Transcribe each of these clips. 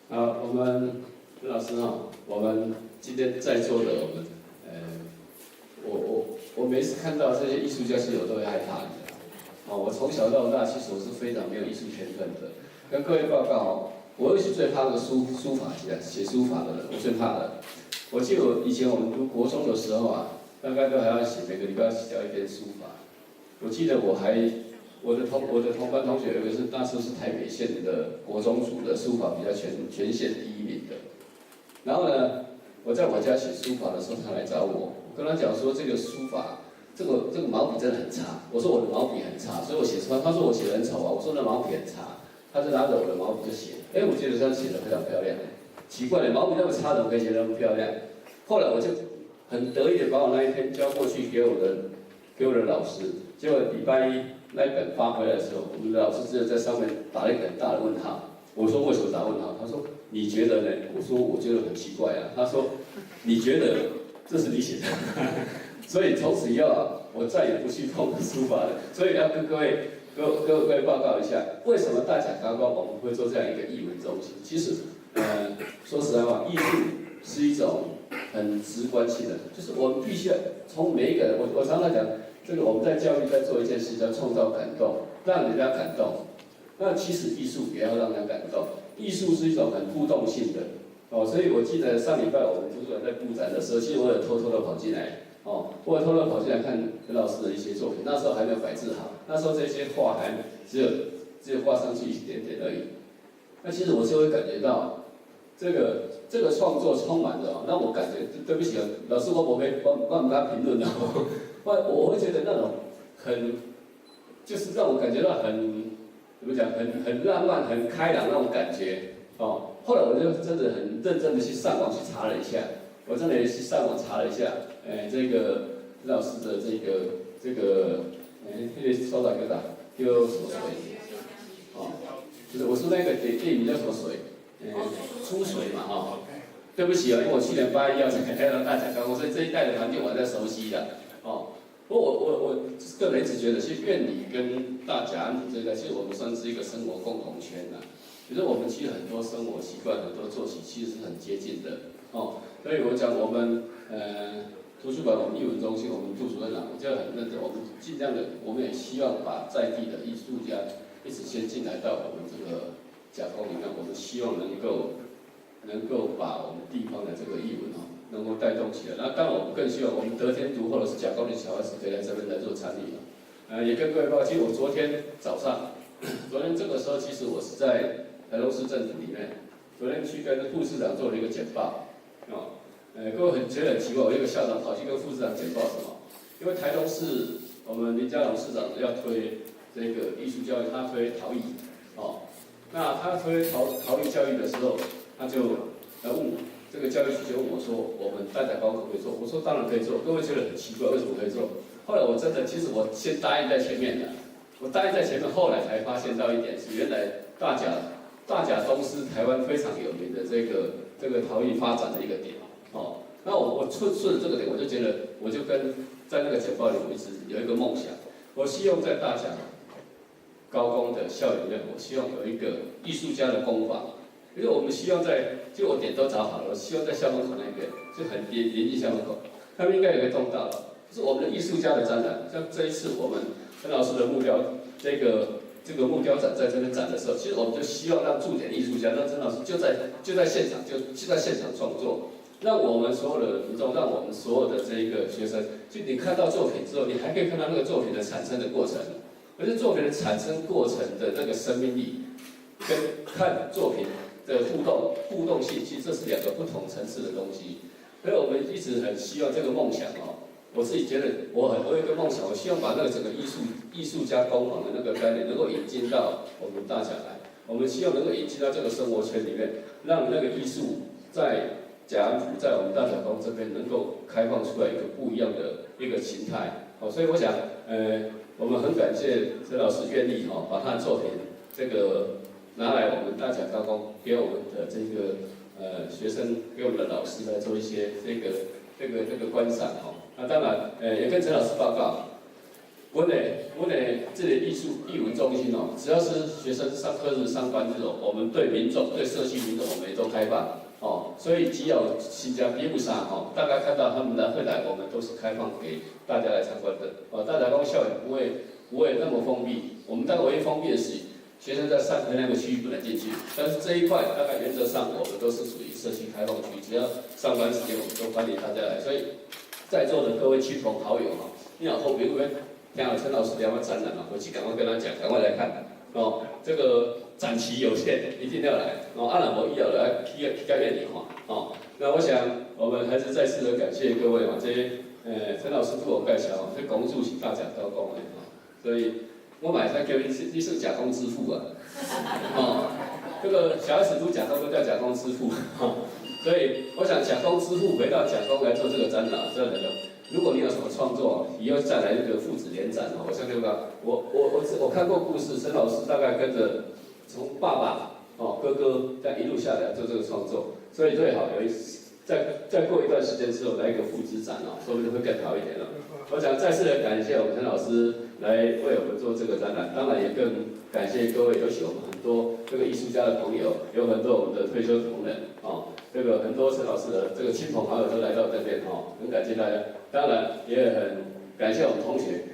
好，我们陈老师哈，我们今天在座的我们，我每次看到这些艺术家，其实我都会害怕的。我从小到大，其实我是非常没有艺术天分的。跟各位报告我其实最怕的书法写书法的人，我最怕的。我记得以前我们读国中的时候大概都还要写，每个礼拜要写掉一篇书法。我记得我的同班同学有一个是那时候是台北县的国中组的书法比较全县第1名的。然后呢，我在我家写书法的时候，他来找我，我跟他讲说这个书法，这个毛笔真的很差。我说我的毛笔很差，所以我写出来，他说我写得很丑我说那毛笔很差，他就拿着我的毛笔就写，我觉得这样写得非常漂亮。奇怪了，毛笔那么差，怎么可以写得那么漂亮？后来我就很得意的把我那一篇交过去给我的老师，结果礼拜一那一本发回来的时候，我们的老师只有在上面打了一个很大的问号。我说为什么打问号？他说你觉得呢？我说我觉得很奇怪啊。他说你觉得这是你写的？所以从此以后我再也不去碰书法了。所以要跟各位报告一下，为什么大甲高工我们会做这样一个艺文中心？其实，说实在话，艺术是一种很直观性的，就是我们必须要从每一个人，我常常讲，这个我们在教育在做一件事，叫创造感动，让人家感动。那其实艺术也要让人感动，艺术是一种很互动性的所以我记得上礼拜我们图书馆在布展的时候，其实我有偷偷的跑进来我有偷偷跑进来看陈老师的一些作品，那时候还没有摆置好，那时候这些画还只有画上去一点点而已。那其实我就会感觉到这个创作充满着让我感觉对不起老师，我没帮他评论我会觉得那种就是让我感觉到怎么讲，很浪漫、很开朗那种感觉后来我就真的很认真的去上网去查了一下，我真的也去上网查了一下，这个陈老师的这个搜哪个叫什么水就是我说那个电影叫什么水？出水嘛对不起因为我去年8月1号才来到大甲高工，所以这一带的环境我还在熟悉的不过我个人一直觉得，其实苑里跟大甲安这个，其实我们算是一个生活共同圈其实我们其实很多生活习惯、很多作息其实是很接近的所以我讲我们图书馆、我们艺文中心、我们杜主任我就很认真，我们尽量的，我们也希望把在地的艺术家一直先进来到我们这个甲工里面，我们希望能够把我们地方的这个艺文能够带动起来。那当然，我们更希望我们得天独厚的是甲工的小孩子可以来这边来做参与也跟各位报告，其实我昨天这个时候，其实我是在台东市政府里面，昨天去跟副市长做了一个简报各位觉得很奇怪，我一个校长跑去跟副市长简报什么？因为台东市我们林佳龙市长要推这个艺术教育，他推陶艺那他推陶艺教育的时候，他就来问我。这个教育局就问我说：“我们大甲高可不可以做？”我说：“当然可以做。”各位觉得很奇怪，为什么可以做？后来我真的，其实我先答应在前面的，我答应在前面，后来才发现到一点是，原来大甲东是台湾非常有名的这个陶艺发展的一个点那我顺着这个点，我就觉得，我就跟在那个简报里，我一直有一个梦想，我希望在大甲高工的校园里面，我希望有一个艺术家的工坊。因为我们希望就我点都找好了，我希望在校门口那边，就很临近校门口，他们应该有个通道就是我们的艺术家的展览。像这一次我们陈老师的木雕这个木雕展在这边展的时候，其实我们就希望让驻点艺术家，让陈老师就在现场创作，让我们所有的民众，让我们所有的这一个学生，就你看到作品之后，你还可以看到那个作品的产生的过程，而且作品的产生过程的那个生命力，跟看作品的互动性，其实这是2个不同层次的东西。所以我们一直很希望这个梦想我自己觉得我有一个梦想，我希望把那个整个艺术家工坊的那个概念能够引进到我们大甲来。我们希望能够引进到这个生活圈里面，让那个艺术在甲安府，在我们大甲工这边能够开放出来一个不一样的一个形态。所以我想，我们很感谢陈老师愿意把他的作品这个拿来我们大甲高工给我们的这个学生，给我们的老师来做一些这个观赏那当然也跟陈老师报告，我的这个艺文中心哦，只要是学生上课日、上班日哦，我们对民众、对社区民众，我们也都开放哦。所以只要新加比不上哦，大家看到他们会来，我们都是开放给大家来参观的哦。大家讲校园不会那么封闭，我们大概唯一封闭的是学生在上课那个区域不能进去，但是这一块大概原则上我们都是属于社区开放区，只要上班时间我们都欢迎大家来。所以在座的各位亲朋好友哈，你好后面会。听到陈老师聊完展览嘛，回去赶快跟他讲，赶快来看哦。这个展期有限，一定要来哦。阿拉伯医疗来批改变你哈哦。那我想我们还是再次的感谢各位嘛，这些陈老师自我介绍，这公主是大家高工的哈，所以我买才叫你是假公支付啊哦。这个小孩子读假工都叫假公支付哈，所以我想假公支付回到假工来做这个展览，这能够。如果你有什么创作，以后再来那个父子联展哦，我相信吧，我看过故事，陈老师大概跟着从爸爸哦哥哥这样一路下来做这个创作，所以最好有再过一段时间之后来一个父子展哦，说不定会更好一点了。我想再次的感谢我们陈老师来为我们做这个展览，当然也更感谢各位，尤其我们很多这个艺术家的朋友，有很多我们的退休同仁哦，这个很多陈老师的这个亲朋好友都来到这边哦，很感谢大家。当然也很感谢我们同学，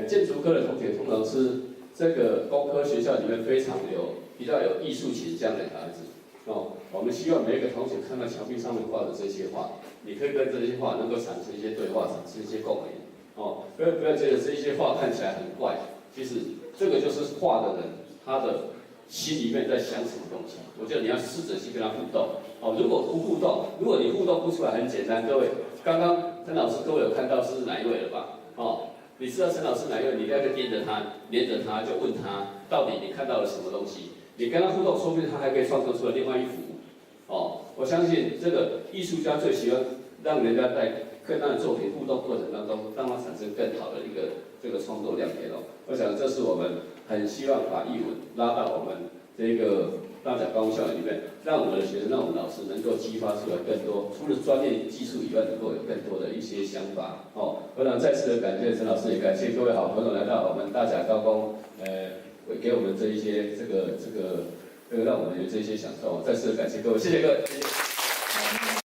建筑科的同学通常是这个工科学校里面比较有艺术倾向的孩子哦。我们希望每一个同学看到墙壁上面画的这些画，你可以跟这些画能够产生一些对话，产生一些共鸣哦。不要觉得这些画看起来很怪，其实这个就是画的人他的心里面在想什么东西。我觉得你要试着去跟他互动哦。如果不互动，如果你互动不出来，很简单，各位刚刚。陈老师，各位有看到是哪一位了吧？哦，你知道陈老师哪一位？你大概黏着他，就问他，到底你看到了什么东西？你跟他互动，说不定他还可以创作出来另外一幅。哦，我相信这个艺术家最喜欢让人家在跟他的作品互动过程当中，让他产生更好的一个这个创作亮点哦。我想这是我们很希望把艺文拉到我们这个。大甲高校里面，让我们的学生、让我们老师能够激发出来更多，除了专业技术以外，能够有更多的一些想法。哦，我想再次的感谢陈老师，也感谢各位好朋友来到我们大甲高工，给我们这一些这个让我们有这些享受。再次的感谢各位，谢谢各位。谢谢